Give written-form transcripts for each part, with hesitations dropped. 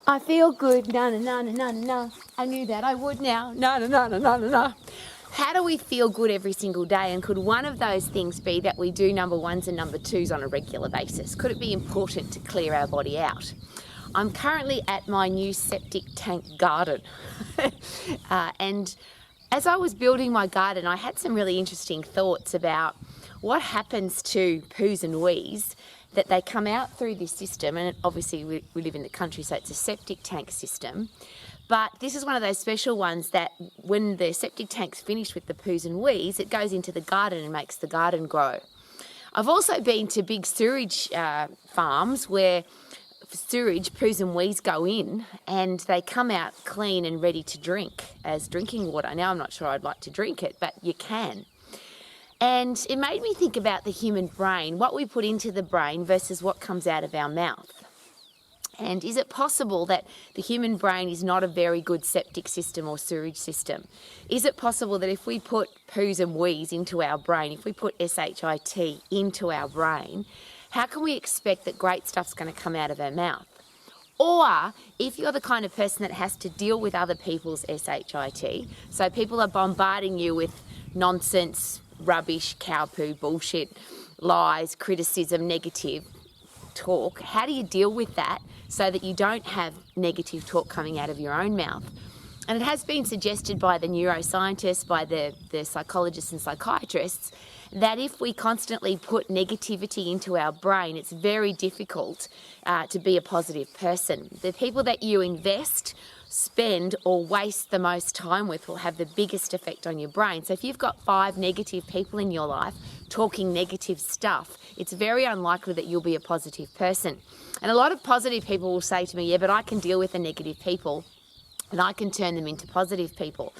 I feel good, na na na na na na. I knew that I would now, na na na na na na. How do we feel good every single day? And could one of those things be that we do number ones and number twos on a regular basis? Could it be important to clear our body out? I'm currently at my new septic tank garden. And as I was building my garden, I had some really interesting thoughts about what happens to poos and wees that they come out through this system. And obviously we live in the country, so it's a septic tank system. But this is one of those special ones that when the septic tank's finished with the poos and wees, it goes into the garden and makes the garden grow. I've also been to big sewage farms where sewage, poos and wees go in and they come out clean and ready to drink as drinking water. Now, I'm not sure I'd like to drink it, but you can. And it made me think about the human brain, what we put into the brain versus what comes out of our mouth. And is it possible that the human brain is not a very good septic system or sewage system? Is it possible that if we put poos and wees into our brain, if we put SHIT into our brain, how can we expect that great stuff's going to come out of our mouth? Or if you're the kind of person that has to deal with other people's SHIT, so people are bombarding you with nonsense, rubbish, cow poo, bullshit, lies, criticism, negative talk, how do you deal with that so that you don't have negative talk coming out of your own mouth? And it has been suggested by the neuroscientists, by the psychologists and psychiatrists, that if we constantly put negativity into our brain, it's very difficult to be a positive person. The people that you invest, spend or waste the most time with will have the biggest effect on your brain. So if you've got 5 negative people in your life talking negative stuff, it's very unlikely that you'll be a positive person. And a lot of positive people will say to me, yeah, but I can deal with the negative people and I can turn them into positive people.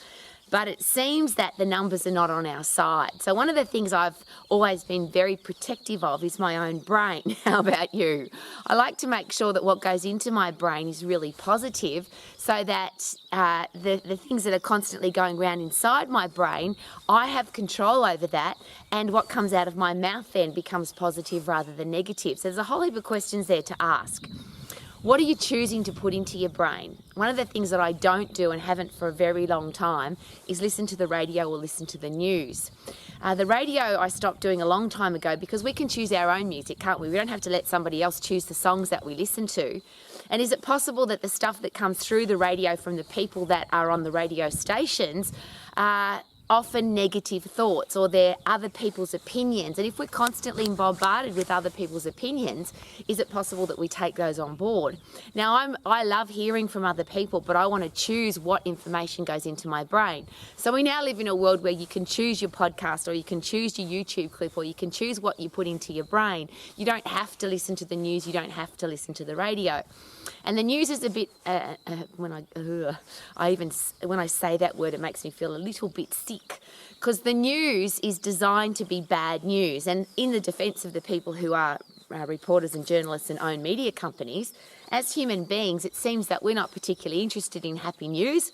But it seems that the numbers are not on our side. So one of the things I've always been very protective of is my own brain. How about you? I like to make sure that what goes into my brain is really positive so that the things that are constantly going around inside my brain, I have control over that, and what comes out of my mouth then becomes positive rather than negative. So there's a whole heap of questions there to ask. What are you choosing to put into your brain? One of the things that I don't do and haven't for a very long time is listen to the radio or listen to the news. The radio I stopped doing a long time ago because we can choose our own music, can't we? We don't have to let somebody else choose the songs that we listen to. And is it possible that the stuff that comes through the radio from the people that are on the radio stations are often negative thoughts, or they're other people's opinions? And if we're constantly bombarded with other people's opinions, is it possible that we take those on board? Now, I love hearing from other people, but I want to choose what information goes into my brain. So we now live in a world where you can choose your podcast, or you can choose your YouTube clip, or you can choose what you put into your brain. You don't have to listen to the news, you don't have to listen to the radio. And the news is a bit, when I say that word, it makes me feel a little bit sick, because the news is designed to be bad news. And in the defence of the people who are reporters and journalists and own media companies, as human beings, it seems that we're not particularly interested in happy news.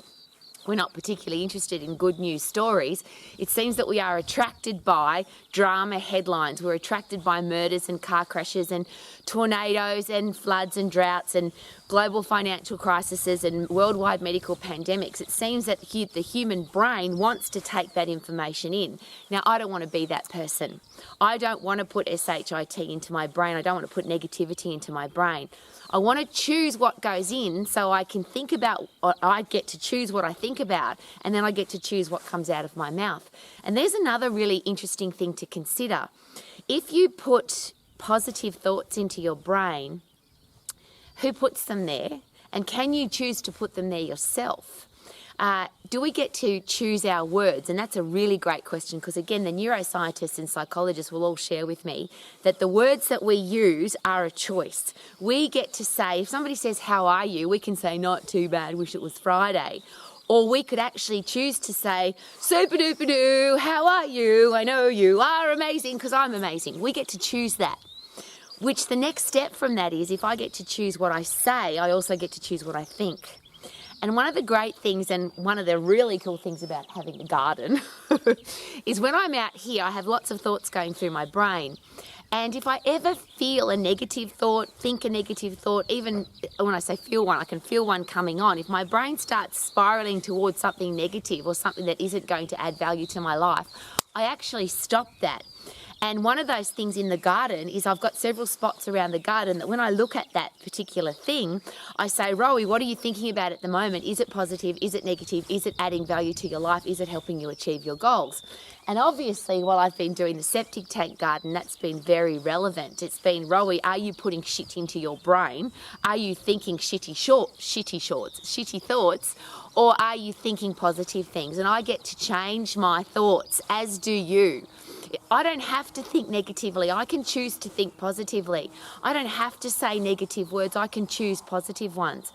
We're not particularly interested in good news stories. It seems that we are attracted by drama headlines. We're attracted by murders and car crashes and tornadoes and floods and droughts and global financial crises and worldwide medical pandemics. It seems that the human brain wants to take that information in. Now, I don't want to be that person. I don't want to put SHIT into my brain. I don't want to put negativity into my brain. I want to choose what goes in so I can think about, I get to choose what I think about, and then I get to choose what comes out of my mouth. And there's another really interesting thing to consider. If you put positive thoughts into your brain, who puts them there? And can you choose to put them there yourself? Do we get to choose our words? And that's a really great question, because again, the neuroscientists and psychologists will all share with me that the words that we use are a choice. We get to say, if somebody says, "How are you?" we can say, "Not too bad, wish it was Friday." Or we could actually choose to say, "Super duper doo, how are you? I know you are amazing because I'm amazing." We get to choose that. Which the next step from that is, if I get to choose what I say, I also get to choose what I think. And one of the great things, and one of the really cool things about having a garden is when I'm out here, I have lots of thoughts going through my brain. And if I ever feel a negative thought, think a negative thought, even when I say feel one, I can feel one coming on. If my brain starts spiraling towards something negative or something that isn't going to add value to my life, I actually stop that. And one of those things in the garden is I've got several spots around the garden that when I look at that particular thing, I say, Rowie, what are you thinking about at the moment? Is it positive? Is it negative? Is it adding value to your life? Is it helping you achieve your goals? And obviously, while I've been doing the septic tank garden, that's been very relevant. It's been, Rowie, are you putting shit into your brain? Are you thinking shitty thoughts? Or are you thinking positive things? And I get to change my thoughts, as do you. I don't have to think negatively. I can choose to think positively. I don't have to say negative words. I can choose positive ones.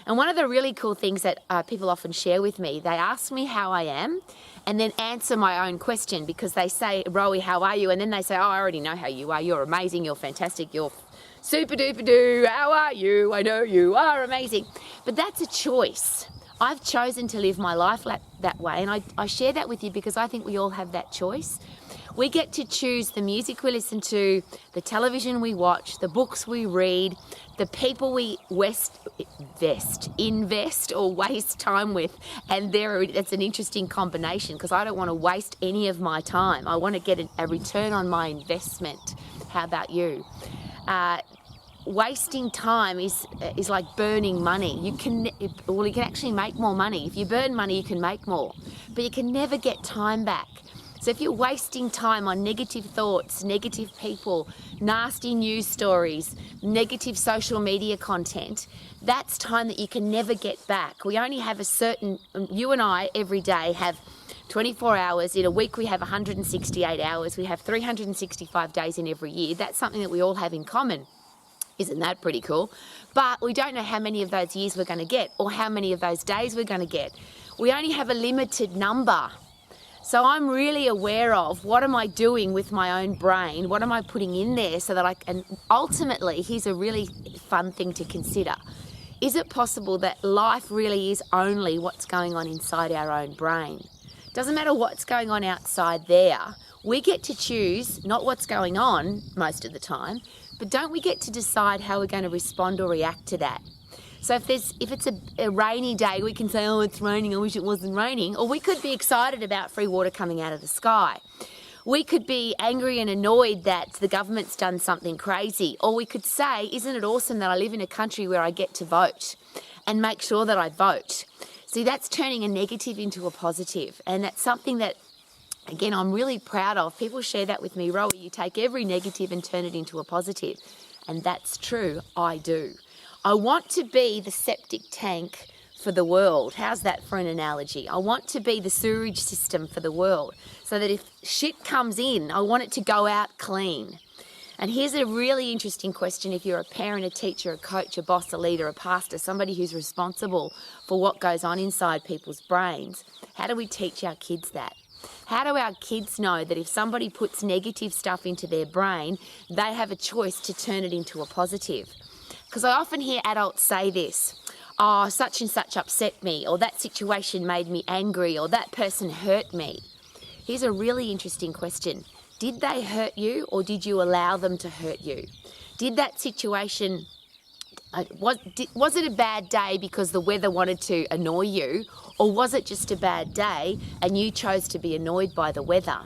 And one of the really cool things that people often share with me, they ask me how I am and then answer my own question, because they say, Rowie, how are you? And then they say, oh, I already know how you are. You're amazing. You're fantastic. You're super duper doo. How are you? I know you are amazing. But that's a choice. I've chosen to live my life that way. And I share that with you because I think we all have that choice. We get to choose the music we listen to, the television we watch, the books we read, the people we invest or waste time with. And that's an interesting combination, because I don't want to waste any of my time. I want to get a return on my investment. How about you? Wasting time is like burning money. You can actually make more money. If you burn money, you can make more, but you can never get time back. So if you're wasting time on negative thoughts, negative people, nasty news stories, negative social media content, that's time that you can never get back. We only have you and I every day have 24 hours. In a week we have 168 hours. We have 365 days in every year. That's something that we all have in common. Isn't that pretty cool? But we don't know how many of those years we're going to get or how many of those days we're going to get. We only have a limited number. So I'm really aware of what am I doing with my own brain? What am I putting in there so that and ultimately, here's a really fun thing to consider. Is it possible that life really is only what's going on inside our own brain? Doesn't matter what's going on outside there. We get to choose not what's going on most of the time, but don't we get to decide how we're going to respond or react to that? So if it's a rainy day, we can say, oh, it's raining, I wish it wasn't raining. Or we could be excited about free water coming out of the sky. We could be angry and annoyed that the government's done something crazy. Or we could say, isn't it awesome that I live in a country where I get to vote and make sure that I vote? See, that's turning a negative into a positive. And that's something that, again, I'm really proud of. People share that with me. Rowie, you take every negative and turn it into a positive. And that's true. I do. I want to be the septic tank for the world. How's that for an analogy? I want to be the sewerage system for the world, so that if shit comes in, I want it to go out clean. And here's a really interesting question. If you're a parent, a teacher, a coach, a boss, a leader, a pastor, somebody who's responsible for what goes on inside people's brains, how do we teach our kids that? How do our kids know that if somebody puts negative stuff into their brain, they have a choice to turn it into a positive? Because I often hear adults say this, oh, such and such upset me, or that situation made me angry, or that person hurt me. Here's a really interesting question. Did they hurt you, or did you allow them to hurt you? Did that situation, was it a bad day because the weather wanted to annoy you, or was it just a bad day and you chose to be annoyed by the weather?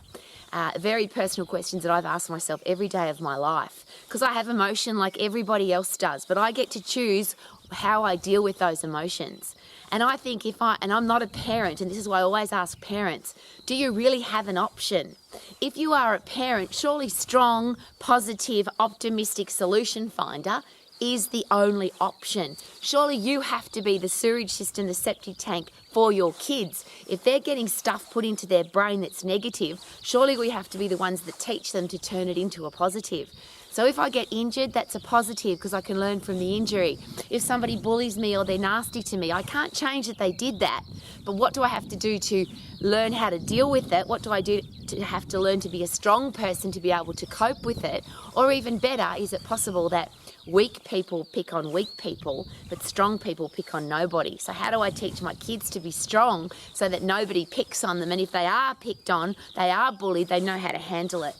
Very personal questions that I've asked myself every day of my life, because I have emotion like everybody else does, but I get to choose how I deal with those emotions. And I think and I'm not a parent, and this is why I always ask parents, do you really have an option? If you are a parent, surely strong, positive, optimistic solution finder is the only option. Surely you have to be the sewage system, the septic tank for your kids. If they're getting stuff put into their brain that's negative, surely we have to be the ones that teach them to turn it into a positive. So if I get injured, that's a positive because I can learn from the injury. If somebody bullies me or they're nasty to me, I can't change that they did that. But what do I have to do to learn how to deal with it? What do I do to have to learn to be a strong person to be able to cope with it? Or even better, is it possible that weak people pick on weak people, but strong people pick on nobody? So how do I teach my kids to be strong so that nobody picks on them? And if they are picked on, they are bullied, they know how to handle it.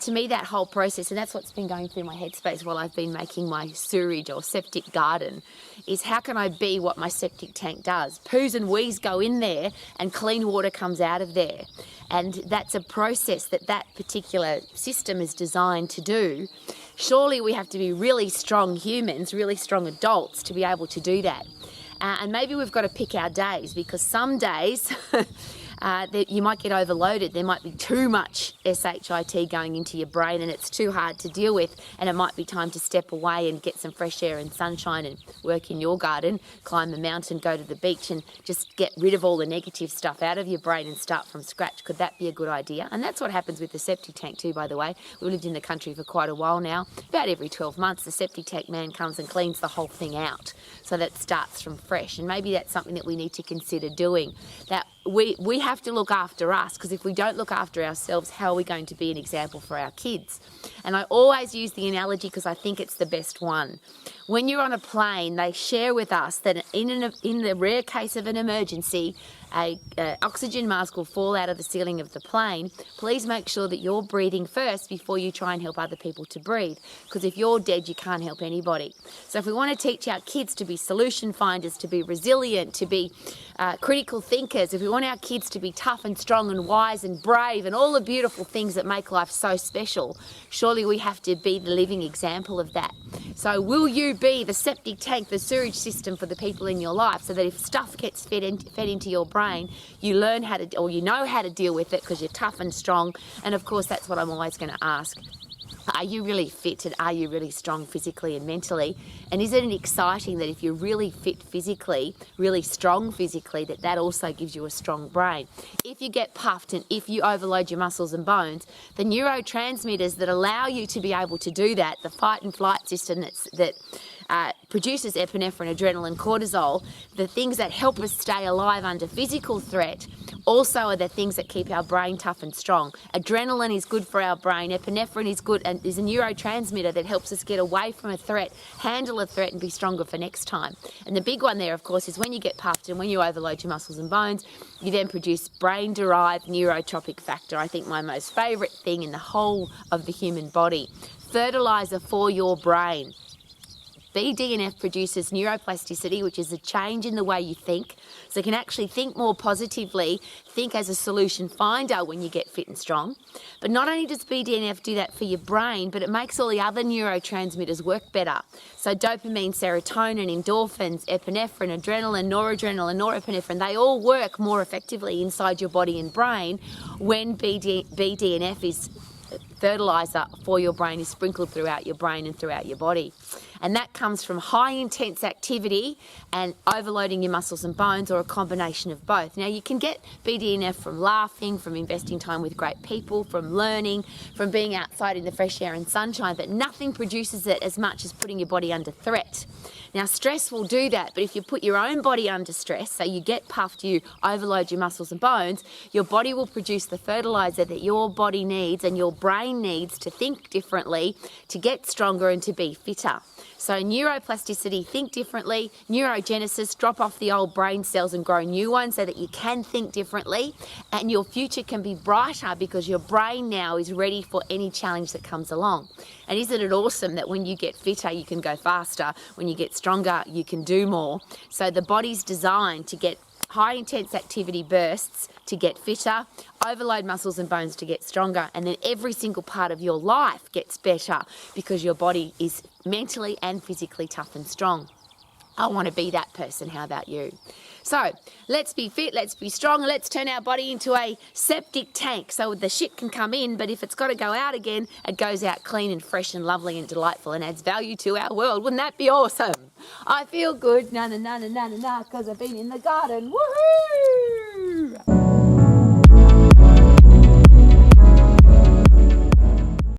To me, that whole process, and that's what's been going through my headspace while I've been making my sewerage or septic garden, is how can I be what my septic tank does? Poos and wees go in there and clean water comes out of there. And that's a process that particular system is designed to do. Surely we have to be really strong humans, really strong adults to be able to do that. And maybe we've got to pick our days, because some days that you might get overloaded. There might be too much SHIT going into your brain and it's too hard to deal with, and it might be time to step away and get some fresh air and sunshine and work in your garden, climb a mountain, go to the beach and just get rid of all the negative stuff out of your brain and start from scratch. Could that be a good idea? And that's what happens with the septic tank too, by the way. We've lived in the country for quite a while now. About every 12 months the septic tank man comes and cleans the whole thing out, so that starts from fresh. And maybe that's something that we need to consider doing, that we have to look after us, because if we don't look after ourselves, how are we going to be an example for our kids? And I always use the analogy because I think it's the best one. When you're on a plane, they share with us that in the rare case of an emergency, a oxygen mask will fall out of the ceiling of the plane. Please make sure that you're breathing first before you try and help other people to breathe, because if you're dead, you can't help anybody. So if we want to teach our kids to be solution finders, to be resilient, to be critical thinkers, if we want our kids to be tough and strong and wise and brave and all the beautiful things that make life so special, surely we have to be the living example of that. So will you be the septic tank, the sewage system for the people in your life, so that if stuff gets fed into your brain, you learn how to, or you know how to deal with it because you're tough and strong? And of course, that's what I'm always going to ask. Are you really fit, and are you really strong physically and mentally? And isn't it exciting that if you're really fit physically, really strong physically, that also gives you a strong brain? If you get puffed and if you overload your muscles and bones, the neurotransmitters that allow you to be able to do that, the fight and flight system that produces epinephrine, adrenaline, cortisol, the things that help us stay alive under physical threat, also are the things that keep our brain tough and strong. Adrenaline is good for our brain. Epinephrine is good and is a neurotransmitter that helps us get away from a threat, handle a threat and be stronger for next time. And the big one there, of course, is when you get puffed and when you overload your muscles and bones, you then produce brain-derived neurotropic factor. I think my most favourite thing in the whole of the human body. Fertilizer for your brain. BDNF produces neuroplasticity, which is a change in the way you think. So you can actually think more positively, think as a solution finder when you get fit and strong. But not only does BDNF do that for your brain, but it makes all the other neurotransmitters work better. So dopamine, serotonin, endorphins, epinephrine, adrenaline, noradrenaline, norepinephrine, they all work more effectively inside your body and brain when BDNF is fertilizer for your brain is sprinkled throughout your brain and throughout your body. And that comes from high intense activity and overloading your muscles and bones, or a combination of both. Now you can get BDNF from laughing, from investing time with great people, from learning, from being outside in the fresh air and sunshine, but nothing produces it as much as putting your body under threat. Now stress will do that, but if you put your own body under stress, so you get puffed, you overload your muscles and bones, your body will produce the fertilizer that your body needs and your brain needs to think differently, to get stronger and to be fitter. So neuroplasticity, think differently. Neurogenesis, drop off the old brain cells and grow new ones so that you can think differently, and your future can be brighter because your brain now is ready for any challenge that comes along. And isn't it awesome that when you get fitter, you can go faster, when you get stronger, you can do more? So the body's designed to get high intense activity bursts to get fitter, overload muscles and bones to get stronger, and then every single part of your life gets better because your body is mentally and physically tough and strong. I want to be that person. How about you? So let's be fit, let's be strong, and let's turn our body into a septic tank so the shit can come in, but if it's got to go out again, it goes out clean and fresh and lovely and delightful and adds value to our world. Wouldn't that be awesome? I feel good, because I've been in the garden. Woohoo!